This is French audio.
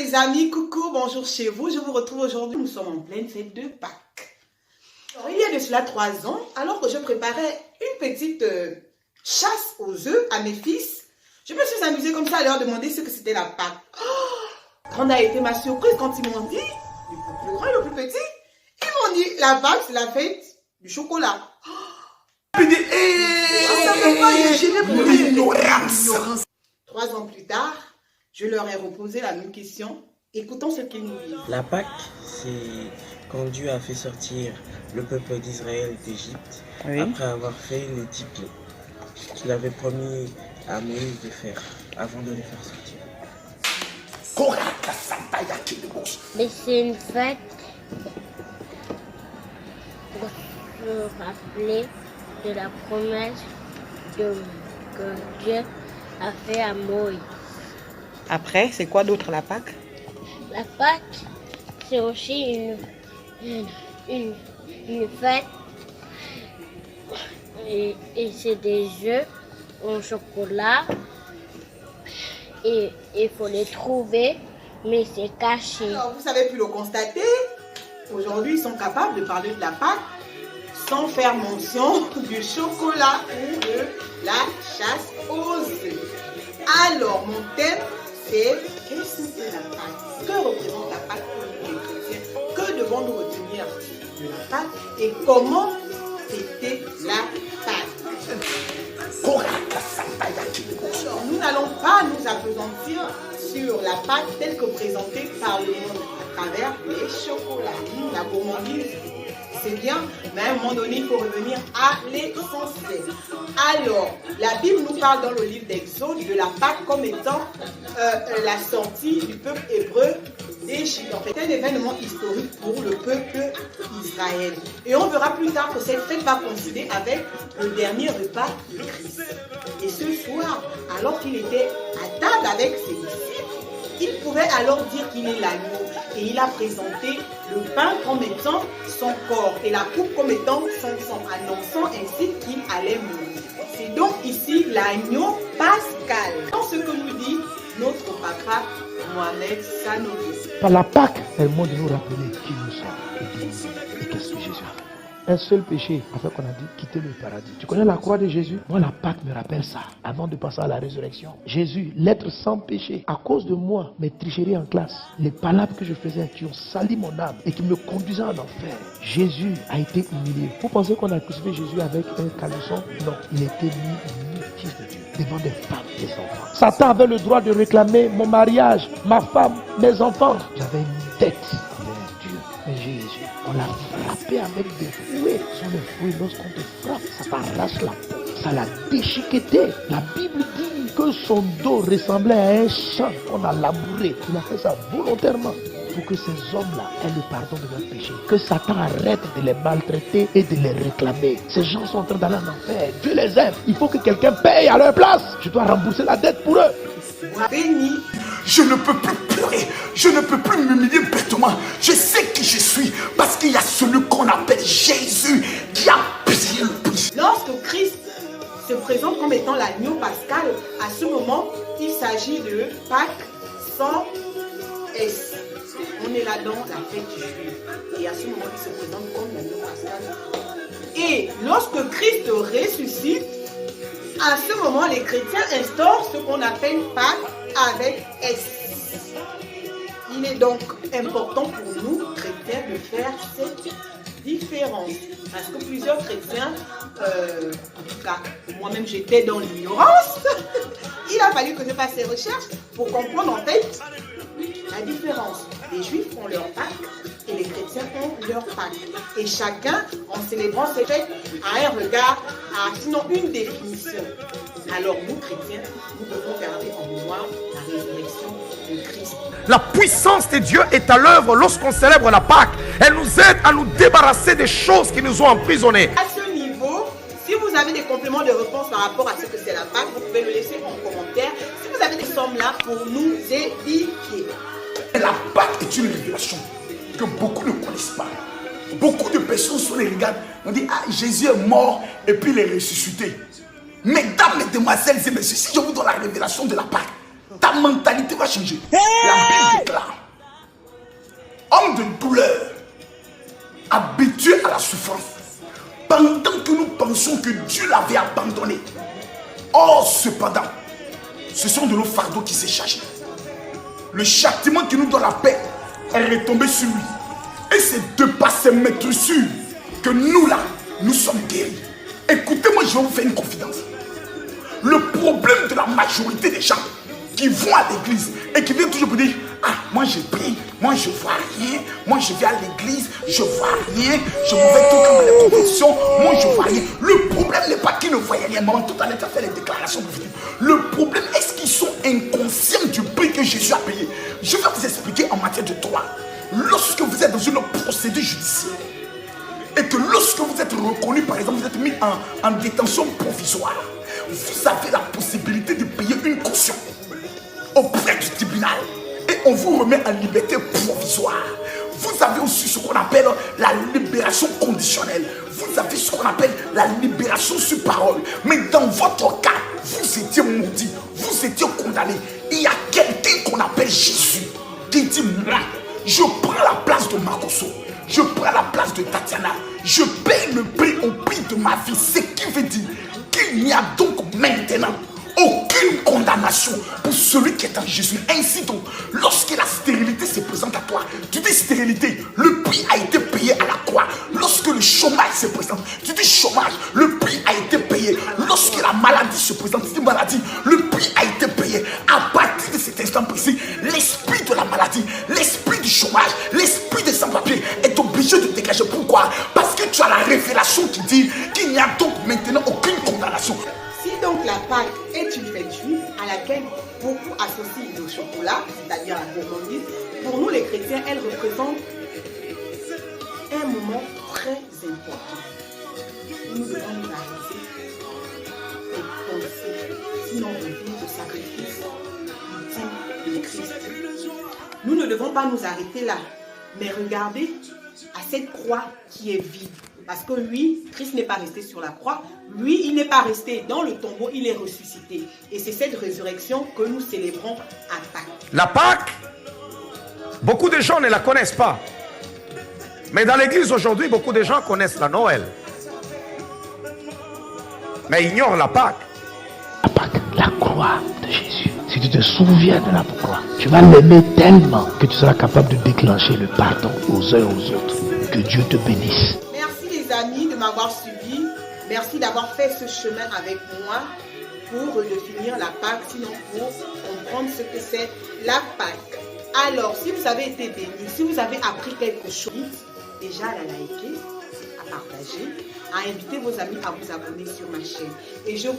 les amis, coucou, bonjour chez vous. Je vous retrouve aujourd'hui, nous sommes en pleine fête de Pâques. Alors, il y a de cela 3 ans, alors que je préparais une petite chasse aux œufs à mes fils, je me suis amusée comme ça à leur demander ce que c'était la Pâques. Oh, grande a été ma surprise quand ils m'ont dit, le plus grand et le plus petit, ils m'ont dit, la Pâques c'est la fête du chocolat. L'ignorance. 3 ans plus tard, je leur ai reposé la même question. Écoutons ce qu'ils nous disent. La Pâque, c'est quand Dieu a fait sortir le peuple d'Israël d'Égypte, après avoir fait les 10 plaies qu'il avait promis à Moïse de faire avant de les faire sortir. Mais c'est une fête pour se rappeler de la promesse que Dieu a fait à Moïse. Après, c'est quoi d'autre la Pâque? La Pâque, c'est aussi une fête et c'est des œufs en chocolat et il faut les trouver, mais c'est caché. Alors, vous avez pu le constater, aujourd'hui ils sont capables de parler de la Pâque sans faire mention du chocolat ou de la chasse aux œufs. Alors, mon thème, c'est qu'est-ce que c'est la Pâque? Que représente la Pâque pour les chrétiens? Que devons-nous retenir de la Pâque? Et comment fêter la Pâque? Alors, nous n'allons pas nous appesantir sur la Pâque telle que présentée par le monde à travers les chocolats. La gourmandise, c'est bien, mais à un moment donné, il faut revenir à l'essentiel. Alors, la Bible nous parle dans le livre d'Exode de la Pâque comme étant la sortie du peuple hébreu d'Égypte. En fait, c'est un événement historique pour le peuple d'Israël. Et on verra plus tard que cette fête va coïncider avec le dernier repas de Christ. Et ce soir, alors qu'il était à table avec ses disciples, il pouvait alors dire qu'il est l'agneau. Et il a présenté le pain comme étant son corps et la coupe comme étant son sang, annonçant ainsi qu'il allait mourir. C'est donc ici l'agneau pascal. Dans ce que nous dit notre papa Mohamed Sanogo. Par la Pâque, c'est le mot de nous rappeler qui nous sommes et qu'est-ce que Jésus a fait. Un seul péché a fait qu'on a dit quitter le paradis. Tu connais la croix de Jésus? Moi, la Pâque me rappelle ça. Avant de passer à la résurrection, Jésus, l'être sans péché, à cause de moi, mes tricheries en classe, les palabres que je faisais qui ont sali mon âme et qui me conduisaient en enfer, Jésus a été humilié. Vous pensez qu'on a crucifié Jésus avec un caleçon? Non, il était mis fils de Dieu devant des femmes, des enfants. Satan avait le droit de réclamer mon mariage, ma femme, mes enfants. J'avais une dette envers Dieu. Mais Jésus, on l'a frappé avec des fouets. Sur les fouets, lorsqu'on te frappe, ça t'arrache la peau. Ça l'a déchiqueté. La Bible dit que son dos ressemblait à un champ qu'on a labouré. Il a fait ça volontairement pour que ces hommes-là aient le pardon de leurs péchés. Que Satan arrête de les maltraiter et de les réclamer. Ces gens sont en train d'aller en enfer. Dieu les aime. Il faut que quelqu'un paye à leur place. Je dois rembourser la dette pour eux. Béni. Je ne peux plus pleurer, je ne peux plus m'humilier bêtement. Je sais qui je suis parce qu'il y a celui qu'on appelle Jésus qui a payé le prix. Lorsque Christ se présente comme étant l'agneau pascal, à ce moment, il s'agit de Pâques sans S. On est là dans la fête juive. Et à ce moment, il se présente comme l'agneau pascal. Et lorsque Christ ressuscite, à ce moment, les chrétiens instaurent ce qu'on appelle Pâques avec S. Il est donc important pour nous, chrétiens, de faire cette différence. Parce que plusieurs chrétiens, en tout cas, moi-même j'étais dans l'ignorance, il a fallu que je fasse ces recherches pour comprendre en fait la différence. Les juifs ont leur Pâques et les chrétiens ont leur Pâques. Et chacun, en célébrant ces fêtes, a un regard, sinon une définition. Alors nous, chrétiens, nous devons garder en mémoire la résurrection de Christ. La puissance de Dieu est à l'œuvre lorsqu'on célèbre la Pâque. Elle nous aide à nous débarrasser des choses qui nous ont emprisonnés. À ce niveau, si vous avez des compléments de réponse par rapport à ce que c'est la Pâque, vous pouvez le laisser en commentaire. Si vous avez des sommes là pour nous édifier. La Pâque est une révélation que beaucoup ne connaissent pas. Beaucoup de personnes sont les regardent, on dit ah Jésus est mort et puis il est ressuscité. Mesdames, mesdemoiselles et messieurs, si je vous donne la révélation de la Pâque, ta mentalité va changer. La Bible déclare de douleur, habitués à la souffrance, pendant que nous pensions que Dieu l'avait abandonné. Or, cependant, ce sont de nos fardeaux qui s'est chargé. Le châtiment qui nous donne la paix est retombé sur lui. Et c'est de par ces maîtresses que nous là, nous sommes guéris. Écoutez-moi, je vais vous faire une confidence. Le problème de la majorité des gens qui vont à l'église et qui viennent toujours pour dire: ah, moi je prie, moi je vois rien, moi je vais à l'église, je vois rien, je me vais tout le temps dans les confessions, moi je vois rien. Le problème n'est pas qu'ils ne voyaient rien. Maman, tout à l'heure, tu as fait les déclarations prophétiques. Le problème, est-ce qu'ils sont inconscients du prix que Jésus a payé? Je vais vous expliquer en matière de droit. Lorsque vous êtes dans une procédure judiciaire et que lorsque vous êtes reconnu, par exemple, vous êtes mis en détention provisoire, vous avez la possibilité de payer une caution auprès du tribunal et on vous remet en liberté provisoire. Vous avez aussi ce qu'on appelle la libération conditionnelle. Vous avez ce qu'on appelle la libération sur parole. Mais dans votre cas, vous étiez maudit, vous étiez condamné. Il y a quelqu'un qu'on appelle Jésus qui dit: moi, je prends la place de Makoso, je prends la place de Tatiana, je paye le prix au prix de ma vie. Ce qui veut dire qu'il n'y a donc maintenant aucune condamnation pour celui qui est en Jésus. Ainsi donc, lorsque la stérilité se présente à toi, tu dis stérilité, le prix a été payé à la croix. Lorsque le chômage se présente, tu dis chômage, le prix a été payé. Lorsque la maladie se présente, tu dis maladie, le prix a été payé. À partir de cet instant précis, l'esprit de la maladie, l'esprit du chômage, l'esprit des sans-papiers est obligé de dégager. Pourquoi? Parce que tu as la révélation qui dit qu'il n'y a donc maintenant aucune condamnation. Si donc la Pâque est une fête juive à laquelle beaucoup associent le chocolat, c'est-à-dire la gourmandise, pour nous les chrétiens, elle représente un moment très important. Nous devons nous arrêter et penser, sinon on vit au sacrifice ultime de Christ. Nous ne devons pas nous arrêter là, mais regarder à cette croix qui est vide. Parce que lui, Christ n'est pas resté sur la croix. Lui, il n'est pas resté dans le tombeau, il est ressuscité. Et c'est cette résurrection que nous célébrons à Pâques. La Pâque, beaucoup de gens ne la connaissent pas. Mais dans l'église aujourd'hui, beaucoup de gens connaissent la Noël. Mais ignorent la Pâque. La Pâque, la croix de Jésus. Si tu te souviens de la croix, tu vas l'aimer tellement que tu seras capable de déclencher le pardon aux uns et aux autres. Que Dieu te bénisse. Merci les amis de m'avoir suivi. Merci d'avoir fait ce chemin avec moi pour redéfinir la Pâque, sinon pour comprendre ce que c'est la Pâque. Alors, si vous avez été béni, si vous avez appris quelque chose, déjà à la liker, à partager, à inviter vos amis à vous abonner sur ma chaîne. Et je vous